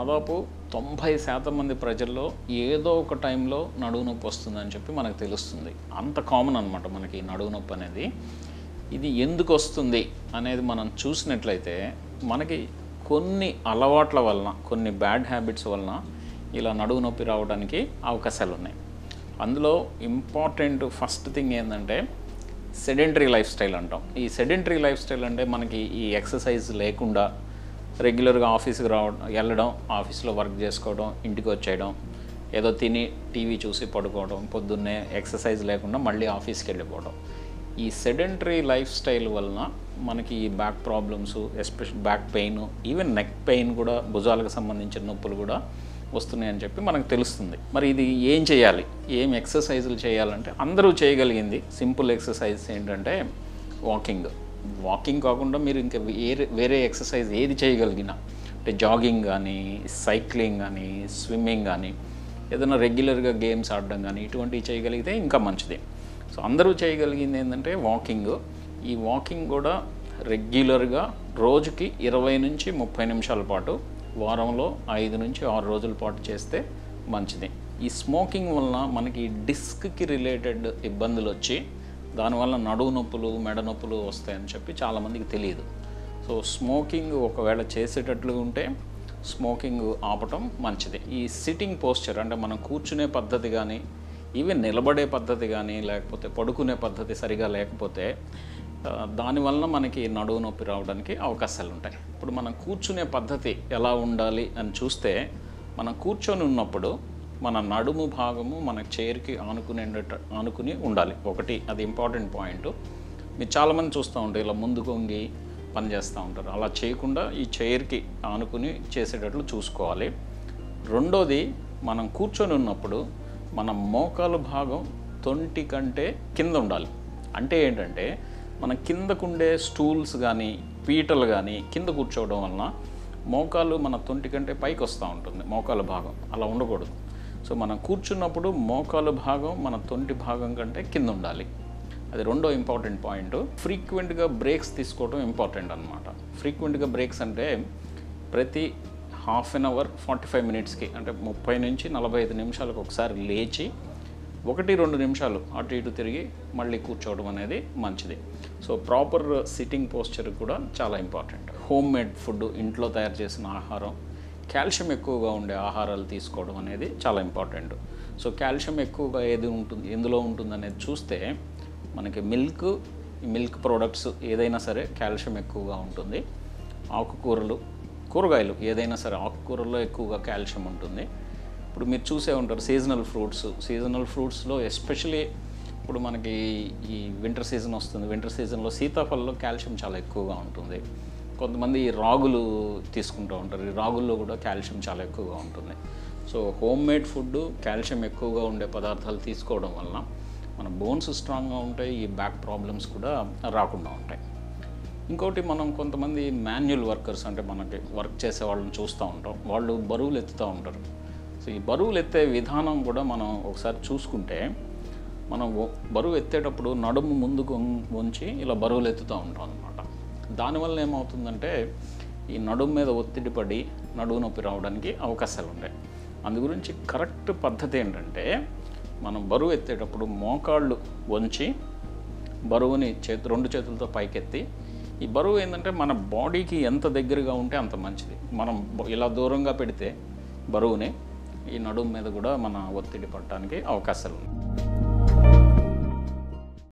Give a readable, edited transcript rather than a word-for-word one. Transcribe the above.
దాదాపు 90% మంది ప్రజల్లో ఏదో ఒక టైంలో నడుము నొప్పి వస్తుందని చెప్పి మనకు తెలుస్తుంది. అంత కామన్ అనమాట మనకి నడుము నొప్పి అనేది. ఇది ఎందుకు వస్తుంది అనేది మనం చూసినట్లయితే మనకి కొన్ని అలవాట్ల వలన, కొన్ని బ్యాడ్ హ్యాబిట్స్ వలన ఇలా నడుము నొప్పి రావడానికి అవకాశాలు ఉన్నాయి. అందులో ఇంపార్టెంట్ ఫస్ట్ థింగ్ ఏంటంటే సెడెంటరీ లైఫ్ స్టైల్ అంటాం. ఈ సెడెంటరీ లైఫ్ స్టైల్ అంటే మనకి ఈ ఎక్సర్సైజ్ లేకుండా రెగ్యులర్గా ఆఫీస్కి వెళ్ళడం, ఆఫీస్లో వర్క్ చేసుకోవడం, ఇంటికి వచ్చేయడం, ఏదో తిని టీవీ చూసి పడుకోవడం, పొద్దున్నే ఎక్సర్సైజ్ లేకుండా మళ్ళీ ఆఫీస్కి వెళ్ళిపోవడం. ఈ సెడెంటరీ లైఫ్ స్టైల్ వలన మనకి ఈ back problems, especially back pain, even neck pain కూడా, భుజాలకు సంబంధించిన నొప్పులు కూడా వస్తున్నాయని చెప్పి మనకు తెలుస్తుంది. మరి ఇది ఏం చేయాలి, ఏం ఎక్సర్సైజులు చేయాలంటే అందరూ చేయగలిగింది సింపుల్ ఎక్సర్సైజ్ ఏంటంటే వాకింగ్ కాకుండా మీరు ఇంకా వేరే ఎక్సర్సైజ్ ఏది చేయగలిగినా, అంటే జాగింగ్ కానీ, సైక్లింగ్ కానీ, స్విమ్మింగ్ కానీ, ఏదైనా రెగ్యులర్గా గేమ్స్ ఆడడం కానీ ఇటువంటివి చేయగలిగితే ఇంకా మంచిది. సో అందరూ చేయగలిగింది ఏంటంటే వాకింగ్. ఈ వాకింగ్ కూడా రెగ్యులర్గా రోజుకి 20 నుంచి 30 నిమిషాల పాటు, వారంలో 5 నుంచి 6 రోజుల పాటు చేస్తే మంచిది. ఈ స్మోకింగ్ వలన మనకి డిస్క్కి రిలేటెడ్ ఇబ్బందులు వచ్చి దానివల్ల నడుము నొప్పులు, మెడ నొప్పులు వస్తాయని చెప్పి చాలామందికి తెలియదు. సో స్మోకింగ్ ఒకవేళ చేసేటట్లుగా ఉంటే స్మోకింగ్ ఆపటం మంచిది. ఈ సిట్టింగ్ పోస్చర్ అంటే మనం కూర్చునే పద్ధతి కానీ, ఈవెన్ నిలబడే పద్ధతి కానీ, లేకపోతే పడుకునే పద్ధతి సరిగా లేకపోతే దానివల్ల మనకి నడుము నొప్పి రావడానికి అవకాశాలు ఉంటాయి. ఇప్పుడు మనం కూర్చునే పద్ధతి ఎలా ఉండాలి అని చూస్తే, మనం కూర్చొని ఉన్నప్పుడు మన నడుము భాగము మన చైర్కి ఆనుకుని ఉండాలి. ఒకటి అది ఇంపార్టెంట్ పాయింట్. మీరు చాలామంది చూస్తూ ఉంటారు ఇలా ముందుకు వంగి పని చేస్తూ ఉంటారు. అలా చేయకుండా ఈ చైర్కి ఆనుకుని చేసేటట్లు చూసుకోవాలి. రెండోది, మనం కూర్చొని ఉన్నప్పుడు మన మోకాలు భాగం తొంటి కంటే కింద ఉండాలి. అంటే ఏంటంటే మన కిందకుండే స్టూల్స్ కానీ, పీటలు కానీ కింద కూర్చోవడం వలన మోకాలు మన తొంటి కంటే పైకి వస్తూ ఉంటుంది. మోకాలు భాగం అలా ఉండకూడదు. సో మనం కూర్చున్నప్పుడు మోకాలు భాగం మన తొంటి భాగం కంటే కింద ఉండాలి. అది రెండో ఇంపార్టెంట్ పాయింట్. ఫ్రీక్వెంట్గా బ్రేక్స్ తీసుకోవడం ఇంపార్టెంట్ అనమాట. ఫ్రీక్వెంట్గా బ్రేక్స్ అంటే ప్రతి హాఫ్ అన్ అవర్ 45 మినిట్స్కి, అంటే 30 నుంచి 45 నిమిషాలకు ఒకసారి లేచి 1-2 నిమిషాలు అటు ఇటు తిరిగి మళ్ళీ కూర్చోవడం అనేది మంచిది. సో ప్రాపర్ సిట్టింగ్ పోస్చర్ కూడా చాలా ఇంపార్టెంట్. హోమ్ మేడ్ ఫుడ్, ఇంట్లో తయారు చేసిన ఆహారం, కాల్షియం ఎక్కువగా ఉండే ఆహారాలు తీసుకోవడం అనేది చాలా ఇంపార్టెంట్. సో కాల్షియం ఎక్కువగా ఎందులో ఉంటుంది అనేది చూస్తే మనకి మిల్క్ ప్రోడక్ట్స్ ఏదైనా సరే కాల్షియం ఎక్కువగా ఉంటుంది. ఆకుకూరలు, కూరగాయలు ఏదైనా సరే ఆకుకూరల్లో ఎక్కువగా కాల్షియం ఉంటుంది. ఇప్పుడు మీరు చూసే ఉంటారు సీజనల్ ఫ్రూట్స్లో ఎస్పెషలీ ఇప్పుడు మనకి ఈ వింటర్ సీజన్ వస్తుంది. వింటర్ సీజన్లో సీతాఫలంలో కాల్షియం చాలా ఎక్కువగా ఉంటుంది. కొంతమంది రాగులు తీసుకుంటూ ఉంటారు. ఈ రాగుల్లో కూడా కాల్షియం చాలా ఎక్కువగా ఉంటుంది. So home made food, calcium ఎక్కువగా ఉండే పదార్థాలు తీసుకోవడం వలన మన బోన్స్ స్ట్రాంగ్గా ఉంటాయి, ఈ బ్యాక్ ప్రాబ్లమ్స్ కూడా రాకుండా ఉంటాయి. ఇంకోటి, మనం కొంతమంది మాన్యువల్ వర్కర్స్, అంటే మనకి వర్క్ చేసే వాళ్ళని చూస్తూ ఉంటాం. వాళ్ళు బరువులు ఎత్తుతూ ఉంటారు. సో ఈ బరువులు ఎత్తే విధానం కూడా మనం ఒకసారి చూసుకుంటే, మనం బరువు ఎత్తేటప్పుడు నడుము ముందుకు ఉంచి ఇలా బరువులు ఎత్తుతూ ఉంటాం అనమాట. దానివల్ల ఏమవుతుందంటే ఈ నడుము మీద ఒత్తిడి పడి నడుము నొప్పి రావడానికి అవకాశాలు ఉంటాయి. అందు గురించి కరెక్ట్ పద్ధతి ఏంటంటే, మనం బరువు ఎత్తేటప్పుడు మోకాళ్ళు వంచి బరువుని రెండు చేతులతో పైకెత్తి, ఈ బరువు ఏంటంటే మన బాడీకి ఎంత దగ్గరగా ఉంటే అంత మంచిది. మనం ఇలా దూరంగా పెడితే బరువుని ఈ నడుము మీద కూడా మన ఒత్తిడి పడటానికి అవకాశాలు ఉన్నాయి.